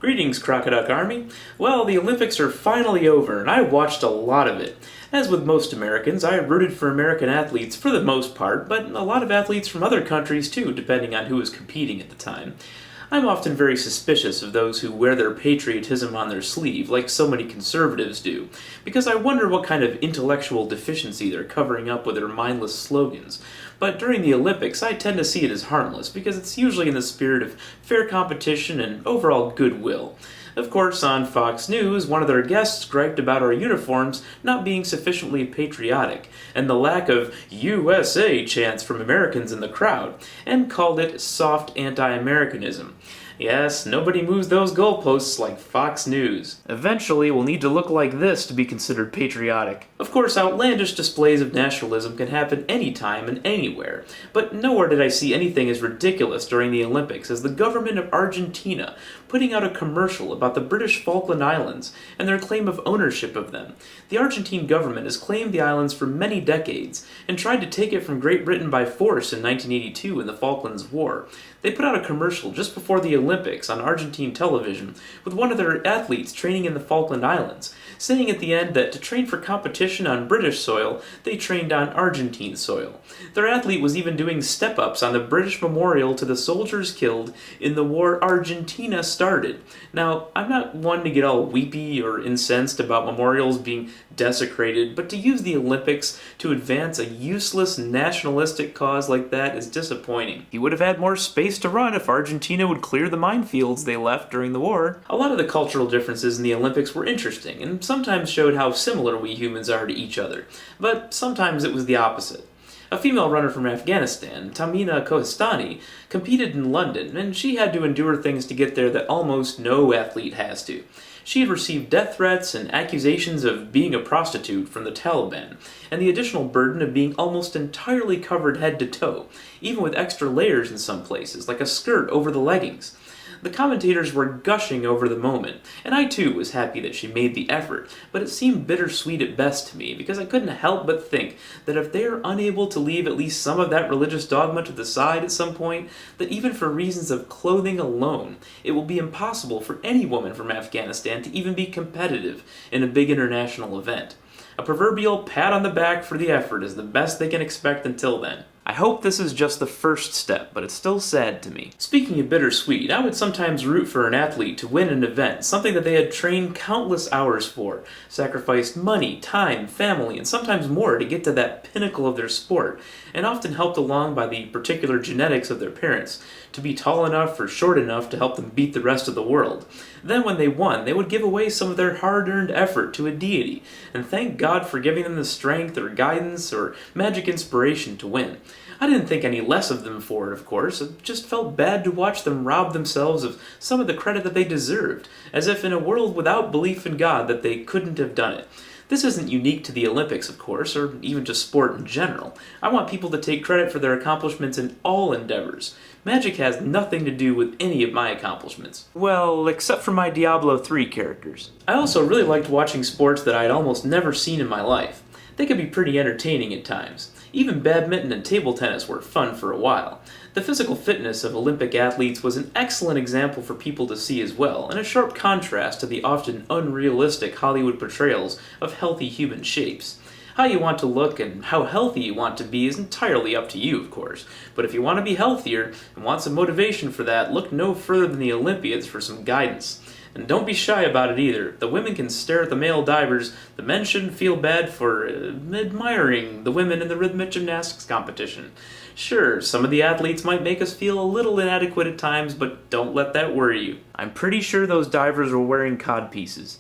Greetings, Crocoduck Army. Well, the Olympics are finally over, and I watched a lot of it. As with most Americans, I rooted for American athletes for the most part, but a lot of athletes from other countries too, depending on who was competing at the time. I'm often very suspicious of those who wear their patriotism on their sleeve, like so many conservatives do, because I wonder what kind of intellectual deficiency they're covering up with their mindless slogans. But during the Olympics, I tend to see it as harmless, because it's usually in the spirit of fair competition and overall goodwill. Of course, on Fox News, one of their guests griped about our uniforms not being sufficiently patriotic, and the lack of USA chants from Americans in the crowd, and called it soft anti-Americanism. Yes, nobody moves those goalposts like Fox News. Eventually, we'll need to look like this to be considered patriotic. Of course, outlandish displays of nationalism can happen anytime and anywhere, but nowhere did I see anything as ridiculous during the Olympics as the government of Argentina putting out a commercial about the British Falkland Islands and their claim of ownership of them. The Argentine government has claimed the islands for many decades and tried to take it from Great Britain by force in 1982 in the Falklands War. They put out a commercial just before the Olympics on Argentine television with one of their athletes training in the Falkland Islands, saying at the end that to train for competition on British soil, they trained on Argentine soil. Their athlete was even doing step-ups on the British memorial to the soldiers killed in the war Argentina started. Now, I'm not one to get all weepy or incensed about memorials being desecrated, but to use the Olympics to advance a useless nationalistic cause like that is disappointing. He would have had more space to run if Argentina would clear the minefields they left during the war. A lot of the cultural differences in the Olympics were interesting, and sometimes showed how similar we humans are to each other, but sometimes it was the opposite. A female runner from Afghanistan, Tamina Kohestani, competed in London, and she had to endure things to get there that almost no athlete has to. She had received death threats and accusations of being a prostitute from the Taliban, and the additional burden of being almost entirely covered head to toe, even with extra layers in some places, like a skirt over the leggings. The commentators were gushing over the moment, and I too was happy that she made the effort, but it seemed bittersweet at best to me, because I couldn't help but think that if they are unable to leave at least some of that religious dogma to the side at some point, that even for reasons of clothing alone, it will be impossible for any woman from Afghanistan to even be competitive in a big international event. A proverbial pat on the back for the effort is the best they can expect until then. I hope this is just the first step, but it's still sad to me. Speaking of bittersweet, I would sometimes root for an athlete to win an event, something that they had trained countless hours for, sacrificed money, time, family, and sometimes more to get to that pinnacle of their sport, and often helped along by the particular genetics of their parents, to be tall enough or short enough to help them beat the rest of the world. Then when they won, they would give away some of their hard-earned effort to a deity, and thank God for giving them the strength or guidance or magic inspiration to win. I didn't think any less of them for it, of course. It just felt bad to watch them rob themselves of some of the credit that they deserved, as if in a world without belief in God that they couldn't have done it. This isn't unique to the Olympics, of course, or even just sport in general. I want people to take credit for their accomplishments in all endeavors. Magic has nothing to do with any of my accomplishments. Well, except for my Diablo 3 characters. I also really liked watching sports that I had almost never seen in my life. They could be pretty entertaining at times. Even badminton and table tennis were fun for a while. The physical fitness of Olympic athletes was an excellent example for people to see as well, and a sharp contrast to the often unrealistic Hollywood portrayals of healthy human shapes. How you want to look and how healthy you want to be is entirely up to you, of course. But if you want to be healthier and want some motivation for that, look no further than the Olympiads for some guidance. And don't be shy about it either. The women can stare at the male divers. The men shouldn't feel bad for admiring the women in the rhythmic gymnastics competition. Sure, some of the athletes might make us feel a little inadequate at times, but don't let that worry you. I'm pretty sure those divers were wearing codpieces.